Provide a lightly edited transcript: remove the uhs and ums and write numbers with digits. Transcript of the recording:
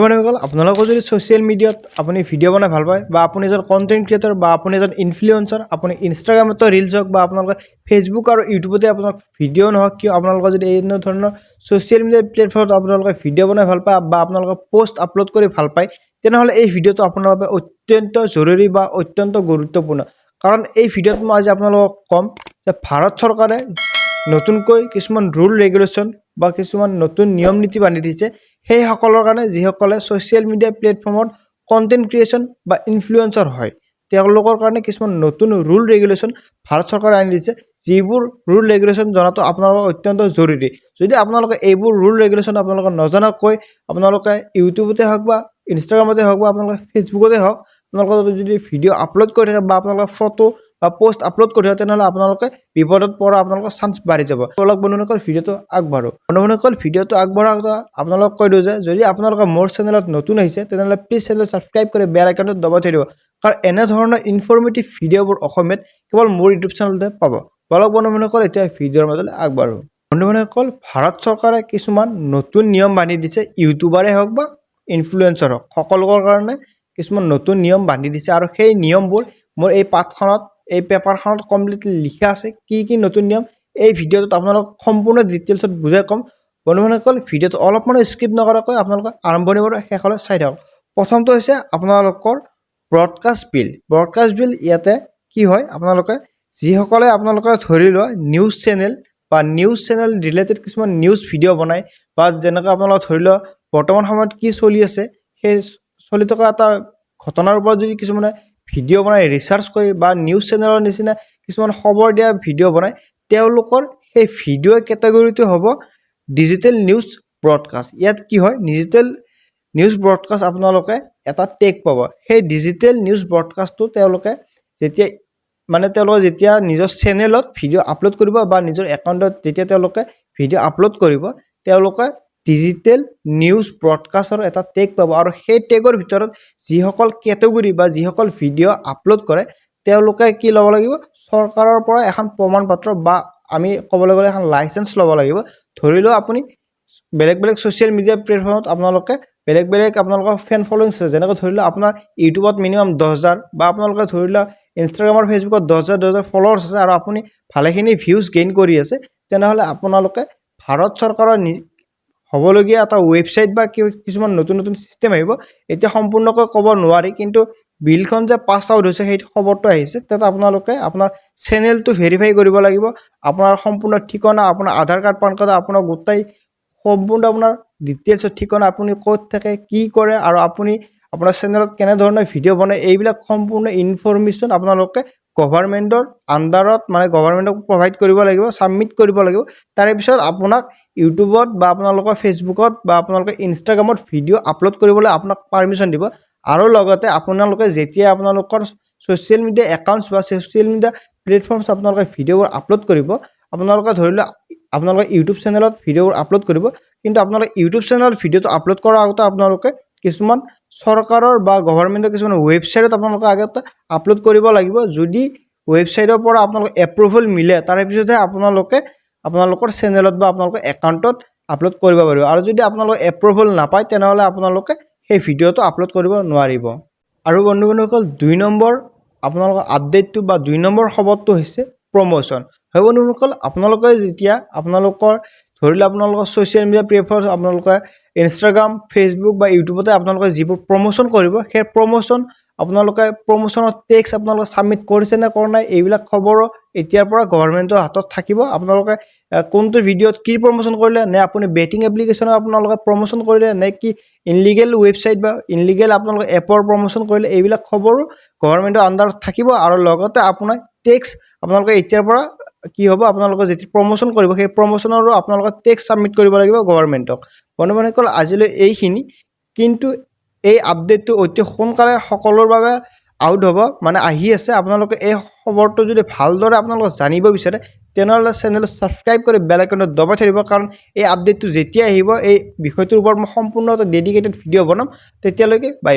মানে হৈ গ'ল আপোনালোকৰ যদি ছ'চিয়েল মিডিয়াত আপুনি ভিডিঅ' বনাই ভাল পায় বা আপুনি এজন কণ্টেণ্ট ক্ৰিয়েটৰ বা আপুনি এজন ইনফ্লুৱেঞ্চাৰ আপুনি ইনষ্টাগ্ৰামতো ৰিলছ হওক বা আপোনালোকে ফেচবুক আৰু ইউটিউবতে আপোনাক ভিডিঅ' নহওক কিয় আপোনালোকৰ যদি এনে ধৰণৰ ছ'চিয়েল মিডিয়া প্লেটফৰ্মত আপোনালোকে ভিডিঅ' বনাই ভাল পায় বা আপোনালোকে পোষ্ট আপলোড কৰি ভাল পায় তেনেহ'লে এই ভিডিঅ'টো আপোনাৰ বাবে অত্যন্ত জৰুৰী বা অত্যন্ত গুৰুত্বপূৰ্ণ কাৰণ এই ভিডিঅ'ত মই আজি আপোনালোকক ক'ম যে ভাৰত চৰকাৰে নতুনকৈ কিছুমান ৰুল ৰেগুলেশ্যন বা কিছুমান নতুন নিয়ম নীতি বান্ধি দিছে সেই সকলৰ কাৰণে যিসকলে ছ'চিয়েল মিডিয়া প্লেটফৰ্মত কণ্টেণ্ট ক্ৰিয়েশ্যন বা ইনফ্লুৱেঞ্চাৰ হয় তেওঁলোকৰ কাৰণে কিছুমান নতুন ৰুল ৰেগুলেশ্যন ভাৰত চৰকাৰে আনি দিছে যিবোৰ ৰুল ৰেগুলেশ্যন জনাটো আপোনালোকৰ অত্যন্ত জৰুৰী যদি আপোনালোকে এইবোৰ ৰুল ৰেগুলেশ্যন আপোনালোকে নজনাকৈ আপোনালোকে ইউটিউবতে হওক বা ইনষ্টাগ্ৰামতে হওক বা আপোনালোকে ফেচবুকতে হওক আপোনালোকে যদি ভিডিঅ' আপলোড কৰি থাকে বা আপোনালোকে ফটো বা পোষ্ট আপলোড কৰি থাকে তেনেহ'লে আপোনালোকে বিপদত পৰা আপোনালোকৰ চান্স বাঢ়ি যাব আপোনালোক বন্ধুসকল ভিডিঅ'টো আগবাঢ়ো বন্ধুসকল ভিডিঅ'টো আগবঢ়াৰ কথা আপোনালোকক কৈ দিওঁ যে যদি আপোনালোকে মোৰ চেনেলত নতুন আহিছে তেনেহ'লে প্লিজ চেনেল ছাবস্ক্ৰাইব কৰি বেল আইকনটো দবাই থৈ দিব কাৰণ এনেধৰণৰ ইনফৰ্মেটিভ ভিডিঅ'বোৰ অসমীয়াত কেৱল মোৰ ইউটিউব চেনেলতে পাব বন্ধুসকল এতিয়া ভিডিঅ'ৰ মাজলৈ আগবাঢ়ো বন্ধুসকল ভাৰত চৰকাৰে কিছুমান নতুন নিয়ম বান্ধি দিছে ইউটিউবাৰে হওক বা ইনফ্লুৱেঞ্চাৰ হওক সকলোকৰ কাৰণে কিছুমান নতুন নিয়ম বান্ধি দিছে আৰু সেই নিয়মবোৰ মোৰ এই পাঠখনত এই পেপাৰখনত কমপ্লিটলি লিখা আছে কি নতুন নিয়ম এই ভিডিঅ'টোত আপোনালোক সম্পূৰ্ণ ডিটেইলছত বুজাই ক'ম বন্ধুসকল ভিডিঅ'টো অলপমান স্কিপ নকৰাকৈ আপোনালোকে আৰম্ভণিৰ পৰা শেষলৈ চাই থাকক প্ৰথমটো হৈছে আপোনালোকৰ ব্ৰডকাষ্ট বিল ইয়াতে কি হয় আপোনালোকে যিসকলে আপোনালোকে ধৰি লোৱা নিউজ চেনেল ৰিলেটেড কিছুমান নিউজ ভিডিঅ' বনায় বা যেনেকৈ আপোনালোকে ধৰি লোৱা বৰ্তমান সময়ত কি চলি আছে সেই চলি থকা এটা ঘটনাৰ ওপৰত যদি কিছুমানে ভিডিঅ' বনাই ৰিচাৰ্চ কৰি বা নিউজ চেনেলৰ নিচিনা কিছুমান খবৰ দিয়া ভিডিঅ' বনায় তেওঁলোকৰ সেই ভিডিঅ' কেটেগৰীটো হ'ব ডিজিটেল নিউজ ব্ৰডকাষ্ট ইয়াত কি হয় ডিজিটেল নিউজ ব্ৰডকাষ্ট আপোনালোকে এটা টেগ পাব সেই ডিজিটেল নিউজ ব্ৰডকাষ্টটো তেওঁলোকে যেতিয়া নিজৰ চেনেলত ভিডিঅ' আপলোড কৰিব বা নিজৰ একাউণ্টত যেতিয়া তেওঁলোকে ভিডিঅ' আপলোড কৰিব তেওঁলোকে ডিজিটেল নিউজ ব্ৰডকাষ্টৰ এটা টেগ পাব আৰু সেই টেগৰ ভিতৰত যিসকল কেটেগৰী বা যিসকল ভিডিঅ' আপলোড কৰে তেওঁলোকে কি ল'ব লাগিব চৰকাৰৰ পৰা এখন প্ৰমাণ পত্ৰ বা আমি ক'বলৈ গ'লে এখন লাইচেঞ্চ ল'ব লাগিব ধৰি লওক আপুনি বেলেগ ছ'চিয়েল মিডিয়া প্লেটফৰ্মত আপোনালোকে বেলেগ আপোনালোকৰ ফেন ফলোৱিংছ আছে যেনেকৈ ধৰি লওক আপোনাৰ ইউটিউবত মিনিমাম 10,000 বা আপোনালোকে ধৰি লওক ইনষ্টাগ্ৰাম আৰু ফেচবুকত 10,000 ফলোৱাৰ্ছ আছে আৰু আপুনি ভালেখিনি ভিউজ গেইন কৰি আছে তেনেহ'লে আপোনালোকে ভাৰত চৰকাৰৰ হ'বলগীয়া এটা ৱেবছাইট বা কিছুমান নতুন ছিষ্টেম আহিব এতিয়া সম্পূৰ্ণকৈ ক'ব নোৱাৰি কিন্তু বিলখন যে পাছ আউট হৈছে সেই খবৰটো আহিছে তাত আপোনালোকে আপোনাৰ চেনেলটো ভেৰিফাই কৰিব লাগিব আপোনাৰ সম্পূৰ্ণ ঠিকনা আপোনাৰ আধাৰ কাৰ্ড পান কাৰ্ড আপোনাৰ গোটেই সম্পূৰ্ণ আপোনাৰ ডিটেইলছৰ ঠিকনা আপুনি ক'ত থাকে কি কৰে আৰু আপুনি আপোনাৰ চেনেলত কেনেধৰণৰ ভিডিঅ' বনায় এইবিলাক সম্পূৰ্ণ ইনফৰমেশ্যন আপোনালোকে গভৰ্ণমেণ্টৰ আণ্ডাৰত গভৰ্ণমেণ্টক প্ৰভাইড কৰিব লাগিব ছাবমিট কৰিব লাগিব তাৰে পিছত আপোনাক ইউটিউবত বা আপোনালোকৰ ফেচবুকত বা আপোনালোকে ইনষ্টাগ্ৰামত ভিডিঅ' আপলোড কৰিবলৈ আপোনাক পাৰ্মিশ্যন দিব আৰু লগতে আপোনালোকে যেতিয়া আপোনালোকৰ ছ'চিয়েল মিডিয়া একাউণ্টছ বা ছ'চিয়েল মিডিয়া প্লেটফৰ্মছ আপোনালোকে ভিডিঅ'বোৰ আপলোড কৰিব আপোনালোকে ধৰি লোৱা আপোনালোকে ইউটিউব চেনেলত ভিডিঅ'বোৰ আপলোড কৰিব কিন্তু আপোনালোকে ইউটিউব চেনেলত ভিডিঅ'টো আপলোড কৰাৰ আগতে আপোনালোকে কিছুমান চৰকাৰৰ বা গভৰ্ণমেণ্টৰ কিছুমান ৱেবছাইটত আপোনালোকে আগতে আপলোড কৰিব লাগিব যদি ৱেবছাইটৰ পৰা আপোনালোকে এপ্ৰুভেল মিলে তাৰে পিছতহে আপোনালোকে আপোনালোকৰ চেনেলত বা আপোনালোকৰ একাউণ্টত আপলোড কৰিব পাৰিব আৰু যদি আপোনালোকে এপ্ৰুভেল নাপায় তেনেহ'লে আপোনালোকে সেই ভিডিঅ'টো আপলোড কৰিব নোৱাৰিব আৰু বন্ধুসকল 2 নম্বৰ আপোনালোকৰ আপডেটটো বা 2 নম্বৰ খবৰটো হৈছে প্ৰমোশ্যন হয় বন্ধুসকল আপোনালোকে যেতিয়া আপোনালোকৰ ধৰি লওক আপোনালোকৰ ছ'চিয়েল মিডিয়া প্লেটফৰ্ম আপোনালোকে ইনষ্টাগ্ৰাম ফেচবুক বা ইউটিউবতে আপোনালোকে যিবোৰ প্ৰমোশ্যন কৰিব সেই আপোনালোকে প্ৰমোশ্যনৰ টেক্স আপোনালোকে ছাবমিট কৰিছে নে কৰা নাই এইবিলাক খবৰো এতিয়াৰ পৰা গভৰ্ণমেণ্টৰ হাতত থাকিব আপোনালোকে কোনটো ভিডিঅ'ত কি প্ৰমোশ্যন কৰিলে নে আপুনি বেটিং এপ্লিকেশ্যনত আপোনালোকে প্ৰমোশ্যন কৰিলে নে কি ইনলিগেল ৱেবছাইট বা ইনলিগেল আপোনালোকে এপৰ প্ৰমোশ্যন কৰিলে এইবিলাক খবৰো গভৰ্ণমেণ্টৰ আণ্ডাৰত থাকিব আৰু লগতে আপোনাৰ টেক্স আপোনালোকে এতিয়াৰ পৰা কি হ'ব আপোনালোকে যেতিয়া প্ৰমোশ্যন কৰিব সেই প্ৰমোশ্যনৰো আপোনালোকে টেক্স ছাবমিট কৰিব লাগিব গভৰ্ণমেণ্টক বন্ধুসকল আজিলৈ এইখিনি কিন্তু এই আপডেটটো অতি সোনকালে সকলোৰ বাবে আউট হ'ব আহি আছে আপোনালোকে এই খবৰটো যদি ভালদৰে আপোনালোকে জানিব বিচাৰে তেনেহ'লে চেনেল ছাবস্ক্ৰাইব কৰি বেল আইকনটো দবাই থৈ দিব কাৰণ এই আপডেটটো যেতিয়া আহিব এই বিষয়টোৰ ওপৰত মই সম্পূৰ্ণ এটা ডেডিকেটেড ভিডিঅ' বনাম তেতিয়ালৈকে বাই